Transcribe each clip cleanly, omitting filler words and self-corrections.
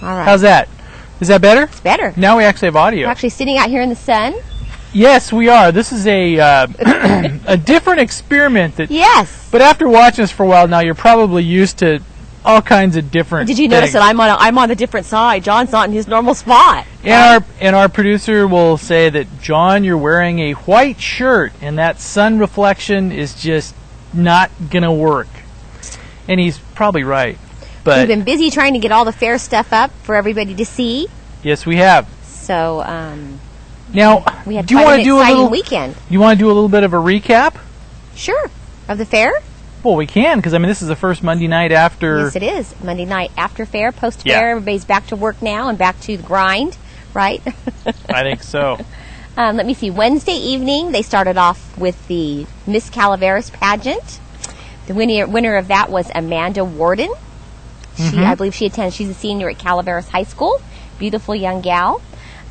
All right. How's that? Is that better? It's better. Now we actually have audio. We're actually sitting out here in the sun. Yes, we are. This is a a different experiment. Yes. But after watching this for a while now, you're probably used to all kinds of different Did you things. notice that I'm on the different side? John's not in his normal spot. And our producer will say that, John, you're wearing a white shirt, and that sun reflection is just not going to work. And he's probably right. But we've been busy trying to get all the fair stuff up for everybody to see. Yes, we have. So, now, we had do you quite want an to do a exciting little weekend. You want to do a little bit of a recap? Sure. Of the fair? Well, we can, because, I mean, this is the first Monday night after... Yes, it is. Monday night after fair, post-fair. Yeah. Everybody's back to work now and back to the grind, right? I think so. Let me see. Wednesday evening, they started off with the Miss Calaveras pageant. The winner of that was Amanda Warden. I believe she's a senior at Calaveras High School. Beautiful young gal.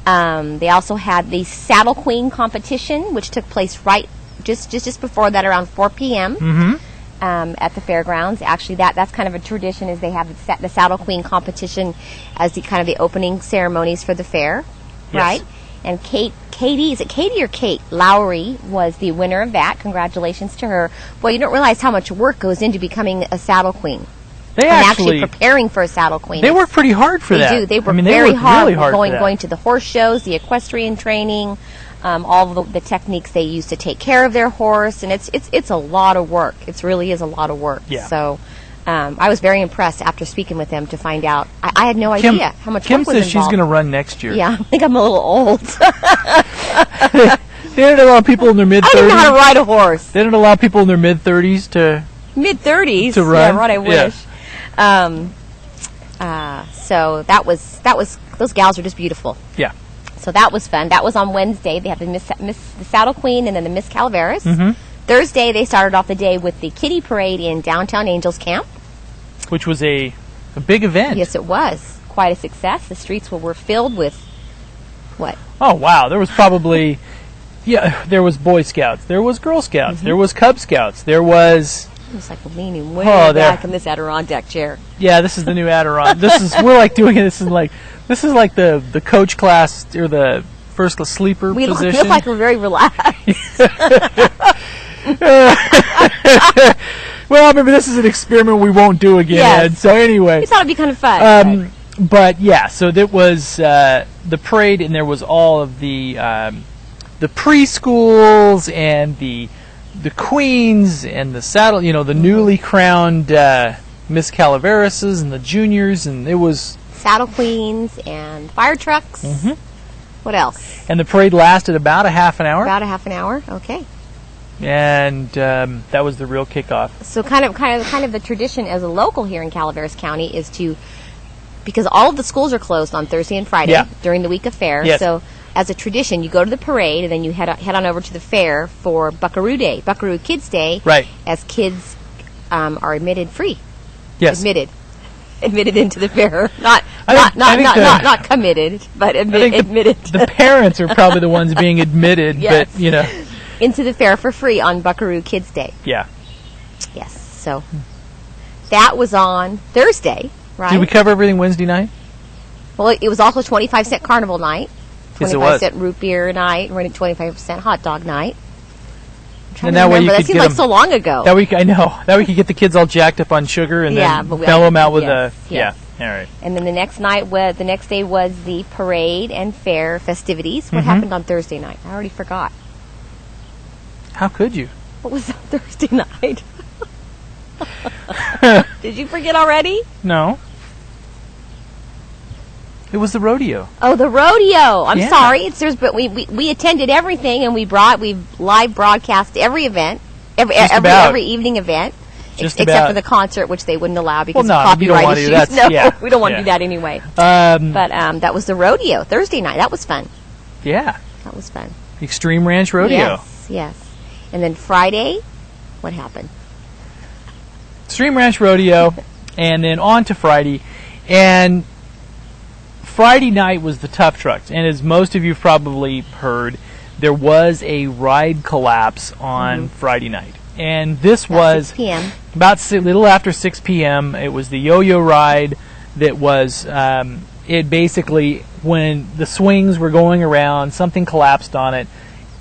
They also had the Saddle Queen competition, which took place right just before that, around 4 p.m. At the fairgrounds. Actually, that's kind of a tradition, is they have the Saddle Queen competition as the kind of the opening ceremonies for the fair, yes. right? And Katie, is it Katie or Kate Lowry was the winner of that. Congratulations to her. Well, you don't realize how much work goes into becoming a saddle queen. They and actually preparing for a saddle queen. They work pretty hard for that. They do. They work very hard. Really hard going to the horse shows, the equestrian training, all of the techniques they use to take care of their horse, and it's a lot of work. It really is a lot of work. Yeah. So I was very impressed after speaking with them to find out. I had no idea how much Kim work was says involved. she's going to run next year. Yeah, I think I'm a little old. They don't allow people in their mid-30s. I don't know how to ride a horse. They don't allow people in their mid-30s to... Mid-30s? To run? Yeah, right, I wish. Yeah. So that was those gals are just beautiful. Yeah. So that was fun. That was on Wednesday. They had the Saddle Queen and then the Miss Calaveras. Mm-hmm. Thursday, they started off the day with the Kiddie Parade in downtown Angels Camp. Which was a big event. Yes, it was. Quite a success. The streets were filled with, what? Oh, wow. There was probably... Yeah, there was Boy Scouts. There was Girl Scouts. Mm-hmm. There was Cub Scouts. There was... It's like leaning way back in this Adirondack chair. Yeah, this is the new Adirondack. We're like doing it. This is like the coach class or the first sleeper position. We look like we're very relaxed. Well, maybe this is an experiment we won't do again, yes. Ed. So anyway, we thought it'd be kind of fun. But yeah, so there was the parade, and there was all of the preschools and the queens and the saddle, the newly crowned Miss Calaverases and the juniors, and it was saddle queens and fire trucks. Mm-hmm. What else? And the parade lasted about a half an hour. About a half an hour. Okay. And that was the real kickoff. So kind of the tradition as a local here in Calaveras County is because all of the schools are closed on Thursday and Friday during the week of fair. Yes. So as a tradition, you go to the parade and then you head on over to the fair for Buckaroo Day, Buckaroo Kids Day. Right. As kids are admitted free. Yes. Admitted into the fair, not committed, but admitted. The parents are probably the ones being admitted, yes. but into the fair for free on Buckaroo Kids Day. Yeah. Yes. So that was on Thursday, right? Did we cover everything Wednesday night? Well, it was also 25-cent carnival night, 25-cent root beer night, and 25% hot dog night. And that way you could seemed like so long ago. That we could get the kids all jacked up on sugar and then mellow them out with yes. All right. And then the next day was the parade and fair festivities. What happened on Thursday night? I already forgot. How could you? What was on Thursday night? Did you forget already? No. It was the rodeo. Oh, the rodeo. I'm sorry. But we attended everything, and we live broadcast every event, every evening event, except for the concert, which they wouldn't allow because of copyright issues. We don't want to do that anyway. But that was the rodeo Thursday night. That was fun. Yeah, that was fun. Extreme Ranch Rodeo. Yes. And then Friday, what happened? Extreme Ranch Rodeo, and then on to Friday, and Friday night was the Tough Trucks, and as most of you probably heard, there was a ride collapse on Friday night. And this was 6 p.m. About a little after 6 p.m. It was the yo-yo ride that was it basically, when the swings were going around, something collapsed on it.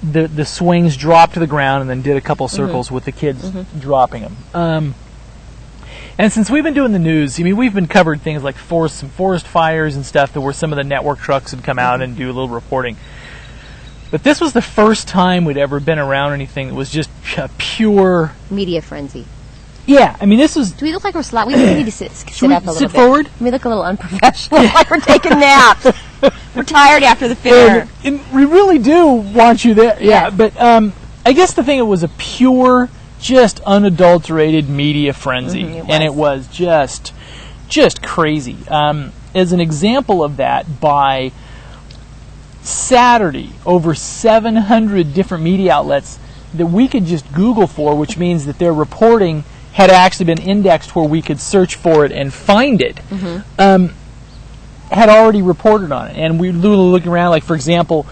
The swings dropped to the ground and then did a couple circles with the kids dropping them. And since we've been doing the news, I mean, we've been covered things like some forest fires and stuff that where some of the network trucks would come out and do a little reporting. But this was the first time we'd ever been around anything that was just a pure media frenzy. Yeah, I mean, this was... Do we look like we're slouchy? We need to sit up a little bit. Sit forward? We look a little unprofessional, like we're taking naps. We're tired after the fair. And we really do want you there. Yeah, but I guess the thing, it was a pure, just unadulterated media frenzy. And it was just crazy. As an example of that, by Saturday, over 700 different media outlets that we could just Google for, which means that their reporting had actually been indexed where we could search for it and find it, had already reported on it. And we were looking around, like, for example,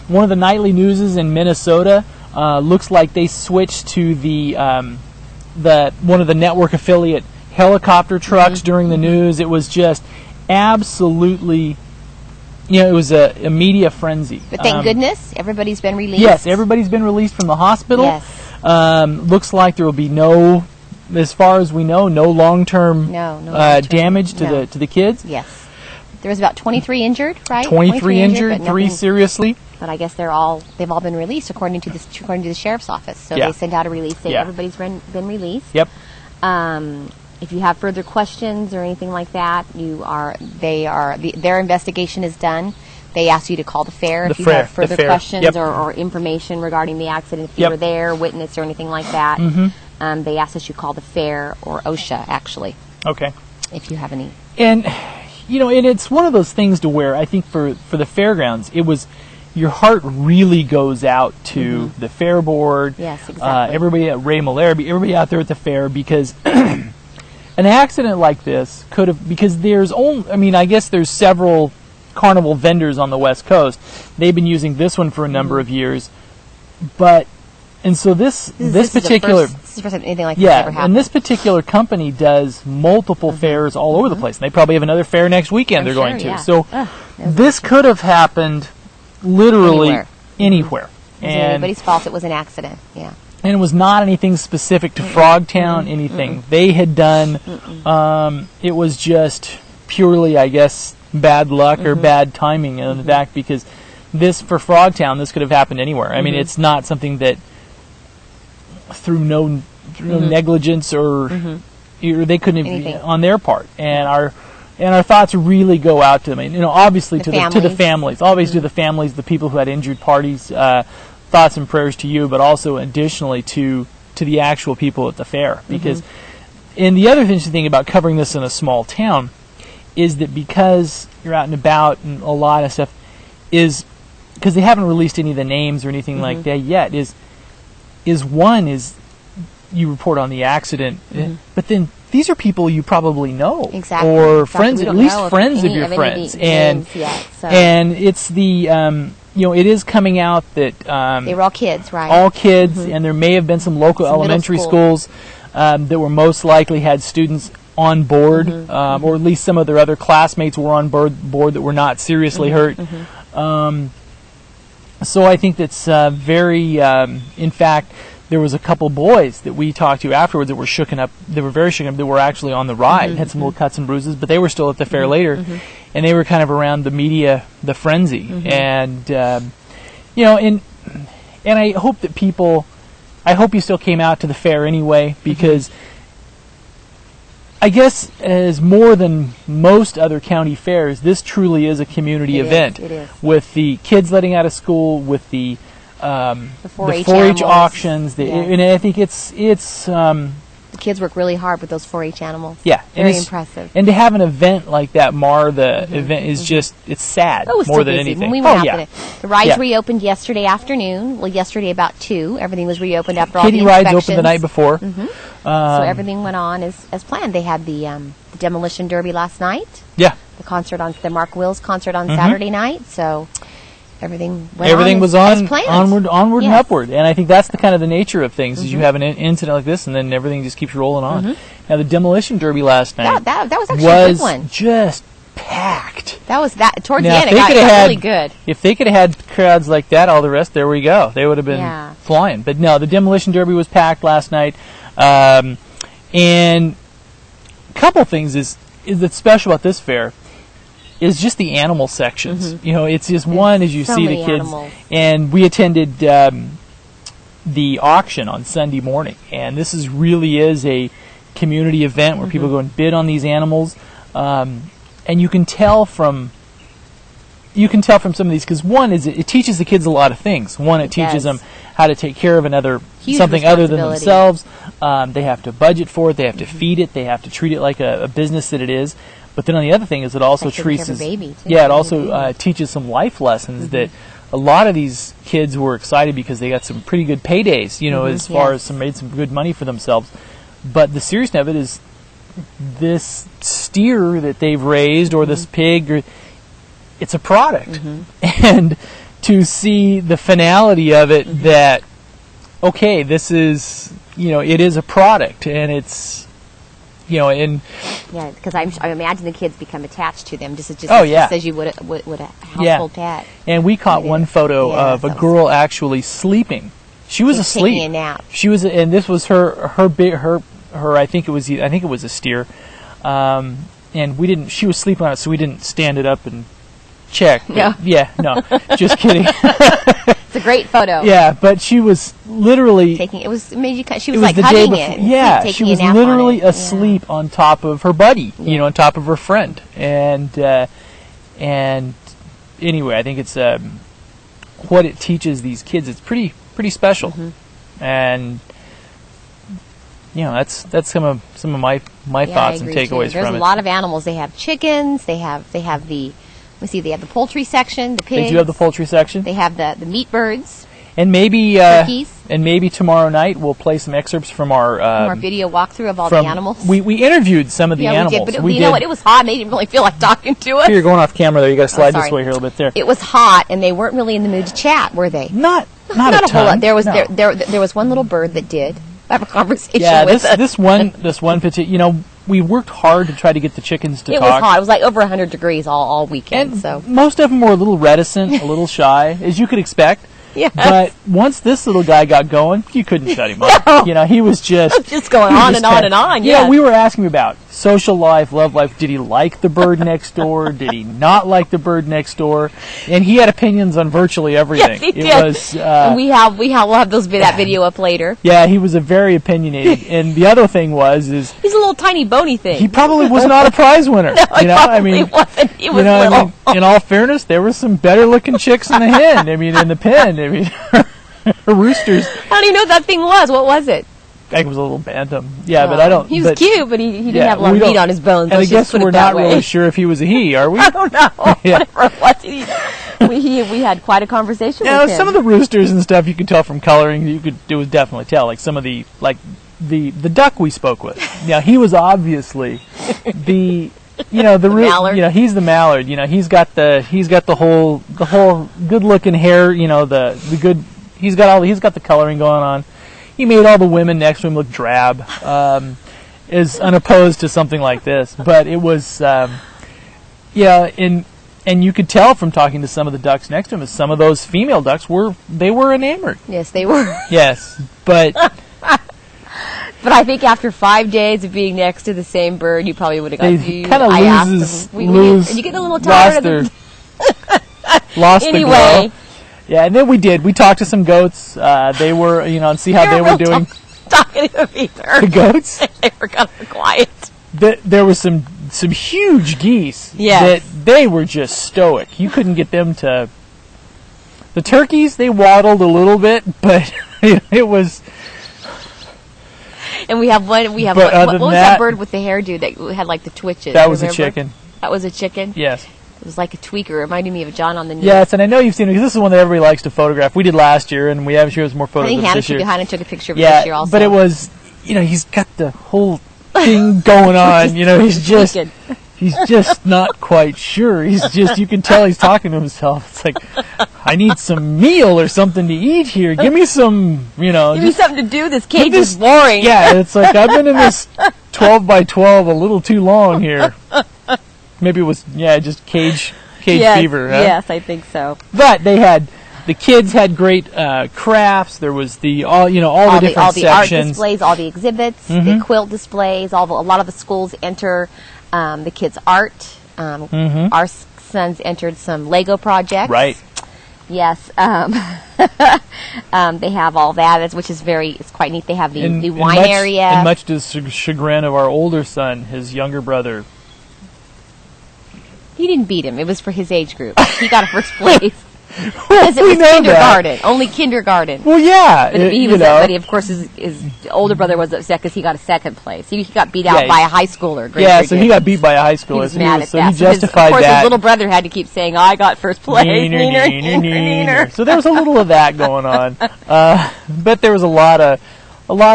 one of the nightly newses in Minnesota looks like they switched to the one of the network affiliate helicopter trucks during the news. It was just absolutely... it was a media frenzy. But thank goodness, everybody's been released. Yes, everybody's been released from the hospital. Yes. Looks like there will be no, as far as we know, no long-term damage to the kids. Yes. There was about 23 injured, right? 23 injured, 3 seriously. But I guess they've all been released according to the sheriff's office. So they sent out a release saying everybody's been released. Yep. If you have further questions or anything like that, their investigation is done. They ask you to call the fair if you have further questions or information regarding the accident. If you were there, witness, or anything like that, they ask that you call the fair or OSHA, actually. Okay. If you have any. And, and it's one of those things to where I think for the fairgrounds, it was... Your heart really goes out to the fair board. Yes, exactly. Everybody at Ray Malarby, everybody out there at the fair, because an accident like this could have, because I guess there's several carnival vendors on the West Coast. They've been using this one for a number of years, and so this particular, this is the first time anything like this ever happened. And this particular company does multiple fairs all over the place. And they probably have another fair next weekend they're going to. Yeah. So this could have happened literally anywhere. It was anybody's fault. It was an accident. Yeah. And it was not anything specific to Frogtown, anything they had done. It was just purely, I guess, bad luck or bad timing, in fact, because for Frogtown, this could have happened anywhere. I mean, it's not something that through no negligence or they couldn't have on their part. And our thoughts really go out to them. Obviously to the families, obviously to the families, the people who had injured parties. Thoughts and prayers to you, but also additionally to the actual people at the fair. Because, and the other interesting thing about covering this in a small town is that because you're out and about and a lot of stuff is because they haven't released any of the names or anything like that yet. Is you report on the accident, but then. These are people you probably know, or friends, at least friends of your friends, and it's the it is coming out that they were all kids, right? All kids, and there may have been some local elementary schools that were most likely had students on board, or at least some of their other classmates were on board that were not seriously hurt. So I think that's very, in fact. There was a couple boys that we talked to afterwards that were shooken up. They were very shooken up. They were actually on the ride, had some little cuts and bruises, but they were still at the fair later, and they were kind of around the frenzy, and and I hope that I hope you still came out to the fair anyway, because I guess as more than most other county fairs, this truly is a community event. It is. With the kids letting out of school, with the 4-H auctions, and I think it's the kids work really hard with those 4-H animals. Yeah, very impressive. And to have an event like that mar the event is just it's sad more than anything. When we went out the rides reopened yesterday afternoon. Well, yesterday about 2, everything was reopened after all the inspections. Kiddie rides opened the night before. So everything went on as planned. They had the demolition derby last night. Yeah, the Mark Wills concert on Saturday night. So. Everything was onward and upward, and I think that's the kind of the nature of things. Is you have an incident like this, and then everything just keeps rolling on. Now the demolition derby last night that was actually a good one. Just packed. That was that. Towards Now, the end, if it they got could have had- really good. If they could have had crowds like that, all the rest, there we go. They would have been flying. But no, the Demolition Derby was packed last night. And a couple things is that's special about this fair is just the animal sections. You know, it's just one as you so see the many kids. animals. And we attended the auction on Sunday morning, and this is really is a community event where people go and bid on these animals. And you can tell from some of these, because one is it teaches the kids a lot of things. One, it teaches them how to take care of something other than themselves. They have to budget for it. They have to feed it. They have to treat it like a business that it is. But then on the other thing is it also teaches teaches some life lessons that a lot of these kids were excited because they got some pretty good paydays, you know, as far as made some good money for themselves. But the seriousness of it is this steer that they've raised or this pig, it's a product. And to see the finality of it that, okay, this is, you know, it is a product and it's, you know, and yeah, because I imagine the kids become attached to them just as you would a household pet. And we caught one photo of a girl actually sleeping. She was asleep. Taking a nap. She was, and this was her. I think it was a steer, and we didn't. She was sleeping on it, so we didn't stand it up and check. No. Yeah, no, just kidding. It's a great photo. Yeah, but she was literally taking. She was like hugging it. Yeah, she was literally asleep on top of her buddy. You know, on top of her friend. And anyway, I think it's what it teaches these kids. It's pretty special. And you know, that's some of my thoughts and takeaways from it. There's a lot of animals. They have chickens. They have the. Let me see. They have the poultry section. The pigs. They do have the poultry section. They have the meat birds. And maybe turkeys. And maybe tomorrow night we'll play some excerpts from our video walkthrough of all the animals. We interviewed some of the animals. We did, but you know what? It was hot. And they didn't really feel like talking to us. Here, you're going off camera there. You got to slide this way here a little bit there. It was hot, and they weren't really in the mood to chat, were they? Not a whole ton. lot. There was one little bird that did have a conversation with us. this one particular, you know, we worked hard to try to get the chickens to talk. It was hot. It was like over 100 degrees all weekend. And so most of them were a little reticent, a little shy, as you could expect. Yeah. But once this little guy got going, you couldn't shut him up. No. You know, he was just going on and on and on. Yeah, we were asking him about social life, love life. Did he like the bird next door? Did he not like the bird next door? And he had opinions on virtually everything. Yes, he did. And we'll have that video up later. Yeah, he was a very opinionated. And the other thing is he's a little tiny bony thing. He probably was not a prize winner. No, you know, I mean, wasn't. He was little. In all fairness, there were some better looking chicks in the hen. I mean, in the pen. I mean, roosters. How do you know what that thing was? What was it? I think it was a little bantum. Yeah, but I don't. He was cute, but he didn't have a lot of meat on his bones. And I guess we're not really sure if he was a he, are we? I don't know. Whatever it was, we had quite a conversation with him. Some of the roosters and stuff you could tell from coloring. It was definitely tell. Like some of the duck we spoke with. Yeah, he was obviously the mallard. You know, he's the mallard. You know, he's got the whole good looking hair. You know, the good. He's got the coloring going on. He made all the women next to him look drab, as unopposed to something like this. But it was, and you could tell from talking to some of the ducks next to him, as some of those female ducks were enamored. Yes, they were. Yes, but. But I think after 5 days of being next to the same bird, you probably would have got. They kind of you get a little tired of lost anyway. The glow. Yeah, and then we talked to some goats. They were, and see how they were doing. Talking to them either. The goats? They were kind of quiet. There was some huge geese that they were just stoic. You couldn't get them to. The turkeys, they waddled a little bit, but it was. And we have one. What was that bird with the hairdo that had like the twitches? That was a chicken. That was a chicken? Yes. It was like a tweaker. It reminded me of John on the news. Yes, and I know you've seen it because this is one that everybody likes to photograph. We did last year, and we haven't shown us more photos of this year. Hannah took a picture of it this year also. But it was, he's got the whole thing going on. He's just not quite sure. He's just, you can tell he's talking to himself. It's like, I need some meal or something to eat here. Give me some, Give me something to do. This cage is boring. Yeah, it's like, I've been in this 12 by 12 a little too long here. Maybe it was just cage yes, fever. Huh? Yes, I think so. But the kids had great crafts. There was all the different sections, art displays, all the exhibits, the quilt displays. A lot of the schools enter the kids' art. Our sons entered some Lego projects. Right. Yes. They have all that, which is it's quite neat. They have the wine area. And much to the chagrin of our older son, his younger brother. He didn't beat him. It was for his age group. He got a first place. Because it was kindergarten. Only kindergarten. Well, yeah. But but of course, his older brother was upset because he got a second place. He got beat out by a high schooler. So he got beat by a high schooler. He was mad at so that. he justified of course, that. His little brother had to keep saying, I got first place. Neener. So there was a little of that going on. But there was a lot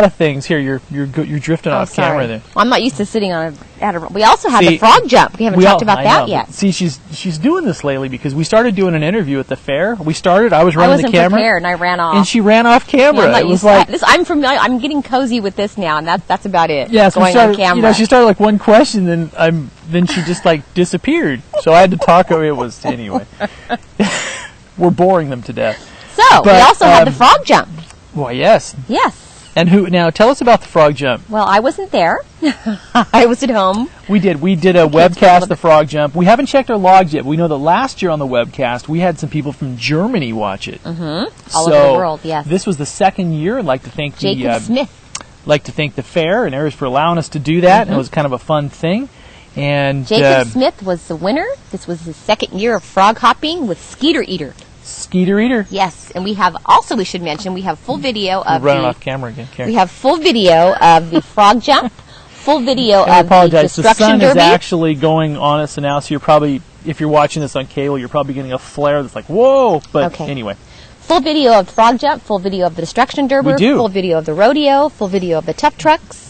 of things here. You're drifting off camera there. Well, I'm not used to sitting on we also have the frog jump. We haven't talked about that yet. See, she's doing this lately because we started doing an interview at the fair. I was running the camera. I wasn't prepared, and I ran off. And she ran off camera. Yeah, it was like I'm familiar. I'm getting cozy with this now, and that's about it. Yeah, so going on camera. She started like one question, then she just like disappeared. So I had to talk. It was anyway. We're boring them to death. So we also had the frog jump. Well, yes. Yes. And now tell us about the frog jump. Well, I wasn't there. I was at home. We did a webcast of the frog jump. We haven't checked our logs yet. We know that last year on the webcast we had some people from Germany watch it. All over the world, yes. This was the second year. I'd like to thank Jacob Smith. Like to thank the fair and Aries for allowing us to do that. And it was kind of a fun thing. And Jacob Smith was the winner. This was his second year of frog hopping with Skeeter Eater. Skeeter Eater. Yes, and we should mention, we have full video of running off camera again. Karen. We have full video of the frog jump, full video of the destruction the sun derby. is actually going on us now, so you're probably, if you're watching this on cable, you're probably getting a flare that's like, whoa! But anyway. Full video of frog jump, full video of the destruction derby, full video of the rodeo, full video of the tough trucks.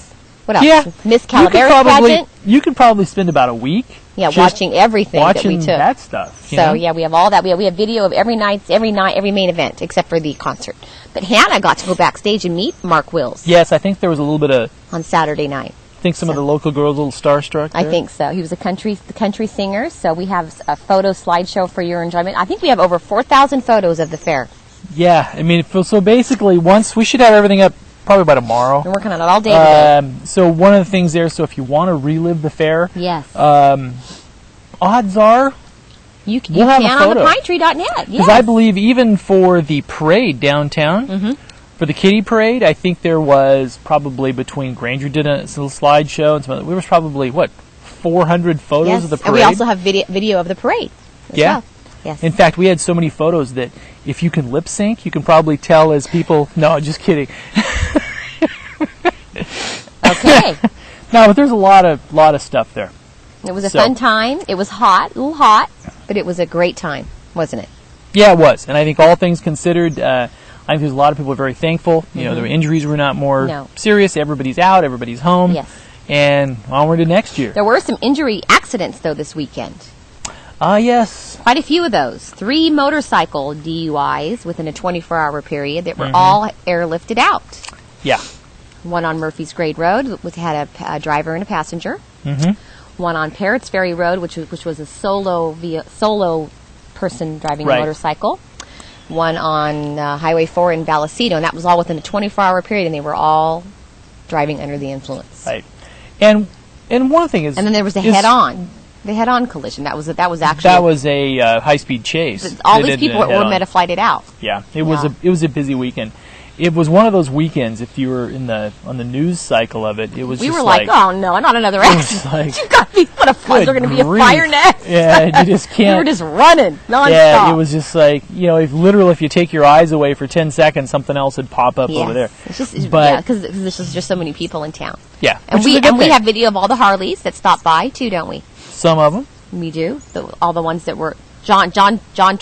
What else? Yeah. Miss Calaveras pageant. You could probably spend about a week. Yeah, watching everything that we took. That stuff. So yeah, we have all that. We have video of every night, every main event except for the concert. But Hannah got to go backstage and meet Mark Wills. Yes, I think there was a little bit of on Saturday night. I think some of the local girls a little starstruck there. I think so. He was the country singer. So we have a photo slideshow for your enjoyment. I think we have over 4,000 photos of the fair. Yeah, I mean, so basically, once we should have everything up. Probably by tomorrow. We're working on it all day today. So one of the things there, so if you want to relive the fair, yes, odds are you can on the pinetree.net. Because I believe even for the parade downtown, for the kiddie parade, I think there was probably between Granger did a little slideshow and some other, there was probably 400 photos of the parade. And we also have video of the parade. Yeah. Yes. In fact, we had so many photos that if you can lip sync, you can probably tell as people. No, just kidding. Okay. No, but there's a lot of stuff there. It was a fun time. It was hot, a little hot, but it was a great time, wasn't it? Yeah, it was. And I think all things considered, I think there's a lot of people very thankful. You know, their injuries were not more serious. Everybody's out. Everybody's home. Yes. And onward to next year. There were some injury accidents, though, this weekend. Yes. Quite a few of those. 3 motorcycle DUIs within a 24-hour period that were all airlifted out. Yeah. One on Murphy's Grade Road, which had a driver and a passenger. One on Parrots Ferry Road, which was a solo person driving a motorcycle. One on Highway 4 in Vallecito, and that was all within a 24-hour period, and they were all driving under the influence. Right. And one thing is... And then there was a head-on. The head-on collision. That was actually... That was a high-speed chase. All these people were meta-flighted out. Yeah. It was a busy weekend. It was one of those weekends, if you were on the news cycle of it, it was we were like, oh no, not another accident. Like, you got me, what there's going to be a fire next. Yeah, you just can't. We were just running nonstop. Yeah, it was just like, if you take your eyes away for 10 seconds, something else would pop up over there. It's just, because there's just so many people in town. Yeah. And we have video of all the Harleys that stopped by too, don't we? Some of them. We do. All the ones that were... John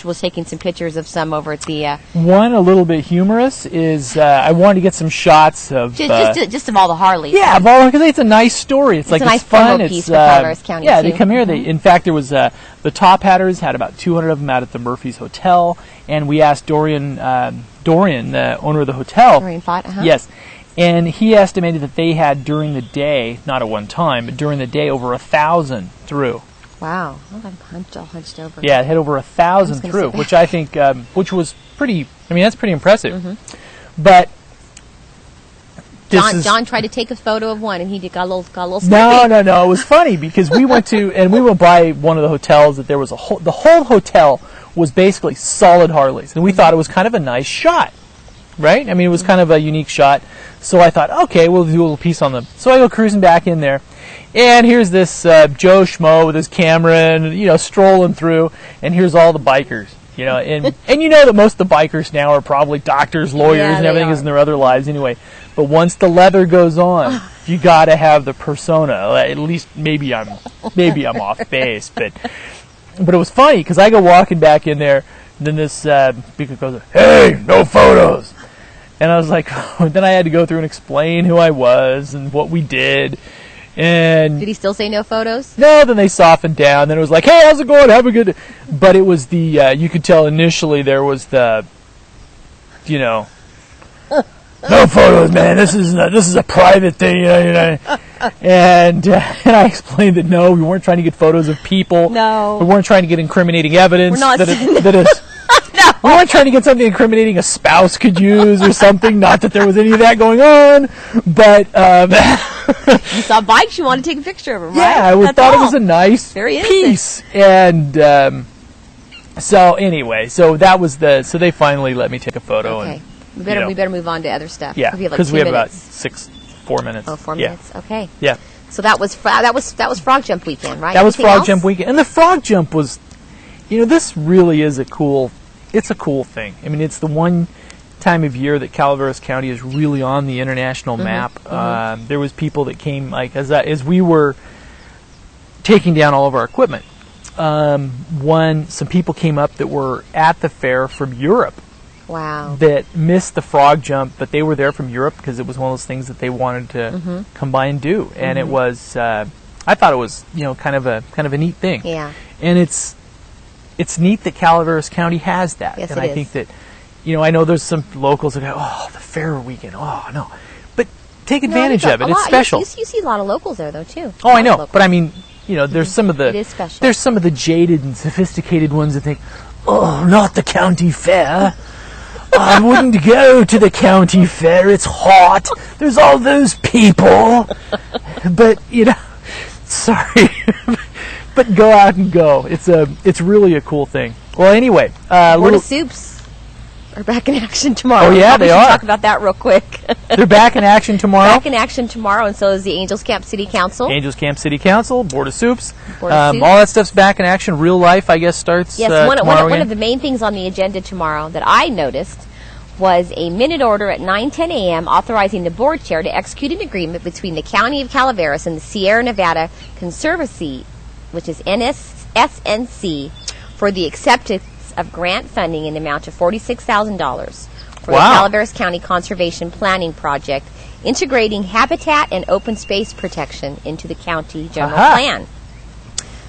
was taking some pictures of some over at the... One a little bit humorous is I wanted to get some shots of... Just of all the Harleys. Yeah, of all, because it's a nice story. It's nice fun. It's for Calaveras County, yeah, too. They come here. In fact, there was the Top Hatters had about 200 of them out at the Murphy's Hotel, and we asked Dorian, the owner of the hotel... Dorian Fott, Yes. And he estimated that they had during the day, not at one time, but during the day, over 1,000 through. Wow. Oh, I'm all hunched over. Yeah, it had over 1,000 through, which I think, which was pretty. I mean, that's pretty impressive. But John tried to take a photo of one, and he got a little snippy. No. It was funny because we went by one of the hotels that there was the whole hotel was basically solid Harleys, and we thought it was kind of a nice shot, right? I mean, it was kind of a unique shot. So I thought, okay, we'll do a little piece on them. So I go cruising back in there, and here's this Joe Schmo with his camera and strolling through, and here's all the bikers. And you know that most of the bikers now are probably doctors, lawyers, and everything is in their other lives anyway. But once the leather goes on, you got to have the persona. At least maybe I'm off base, but it was funny because I go walking back in there, and then this speaker goes, "Hey, no photos." And I was like, then I had to go through and explain who I was and what we did. And did he still say no photos? No, then they softened down. Then it was like, hey, how's it going? Have a good day. But it was the, you could tell initially there was the, no photos, man. This is a private thing. And I explained that no, we weren't trying to get photos of people. No. We weren't trying to get incriminating evidence. We're not No. We weren't trying to get something incriminating a spouse could use or something. Not that there was any of that going on, but you saw bikes, you wanted to take a picture of them, right? Yeah, I thought it was a nice piece. And so anyway, so that was so they finally let me take a photo. Okay, and we better move on to other stuff. Yeah, because we have about 4 minutes. Oh, 4 minutes. Okay. Yeah. So that was Frog Jump weekend, right? That was Frog Jump weekend, and the Frog Jump was, this really is a cool thing. I mean, it's the one time of year that Calaveras County is really on the international map. There was people that came, like as we were taking down all of our equipment. Some people came up that were at the fair from Europe. Wow. That missed the Frog Jump, but they were there from Europe because it was one of those things that they wanted to come by and do. And it was, I thought it was, kind of a neat thing. Yeah. And it's neat that Calaveras County has that. Yes, and I think that, I know there's some locals that go, oh, the fair weekend, oh, no. But take advantage of it. It's special. You see a lot of locals there, though, too. Oh, I know. But I mean, there's some of the... It is special. There's some of the jaded and sophisticated ones that think, oh, not the county fair. I wouldn't go to the county fair. It's hot. There's all those people. But, sorry. But go out and go. It's really a cool thing. Well, anyway, Florida Soups are back in action tomorrow. Oh yeah, they are. Talk about that real quick. They're back in action tomorrow. Back in action tomorrow, and so is the Angels Camp City Council. Angels Camp City Council, Board of Soups. All that stuff's back in action. Real life, I guess, starts. Yes, one of the main things on the agenda tomorrow that I noticed was a minute order at 9:10 a.m. authorizing the board chair to execute an agreement between the County of Calaveras and the Sierra Nevada Conservancy, which is SNC, for the acceptance of grant funding in the amount of $46,000 for the Calaveras County Conservation Planning Project, integrating habitat and open space protection into the county general plan.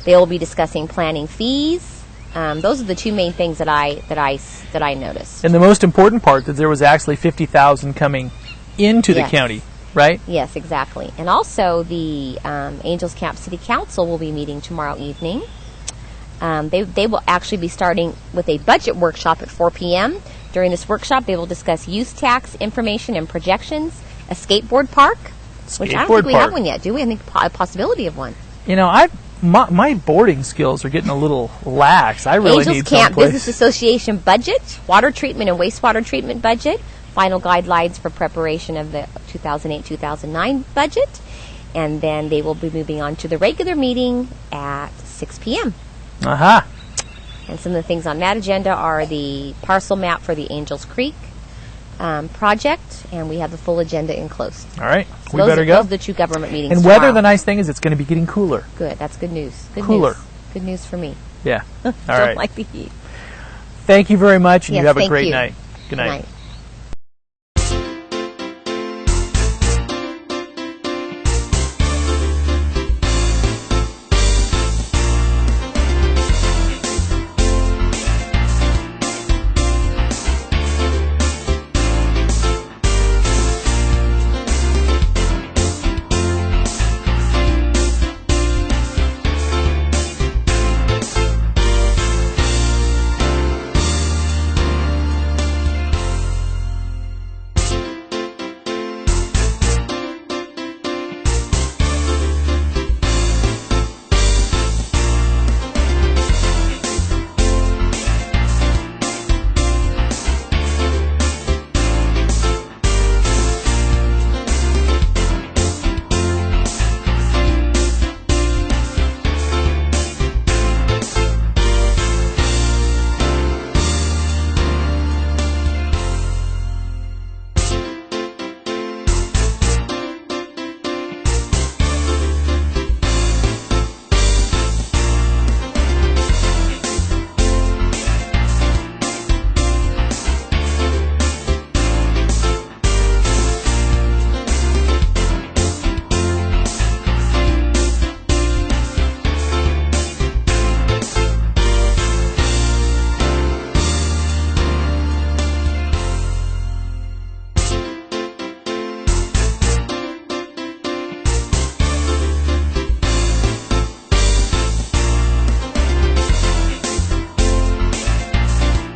They will be discussing planning fees. Those are the two main things that I noticed. And the most important part, that there was actually $50,000 coming into the county, right? Yes, exactly. And also the Angels Camp City Council will be meeting tomorrow evening. They will actually be starting with a budget workshop at 4 p.m. During this workshop, they will discuss use tax information and projections, a skateboard park, which I don't think we have one yet, do we? I think a possibility of one. My boarding skills are getting a little lax. I really need Angels Camp someplace. Business Association budget, water treatment and wastewater treatment budget, final guidelines for preparation of the 2008-2009 budget, and then they will be moving on to the regular meeting at 6 p.m. And some of the things on that agenda are the parcel map for the Angels Creek project, and we have the full agenda enclosed. All right, so we better go. Those are the two government meetings. And weather, the nice thing is it's going to be getting cooler. Good, that's good news. Cooler. Good news for me. Yeah. All Don't right. like the heat. Thank you very much, and Yes, you have a thank great you. night. Good night. Good night.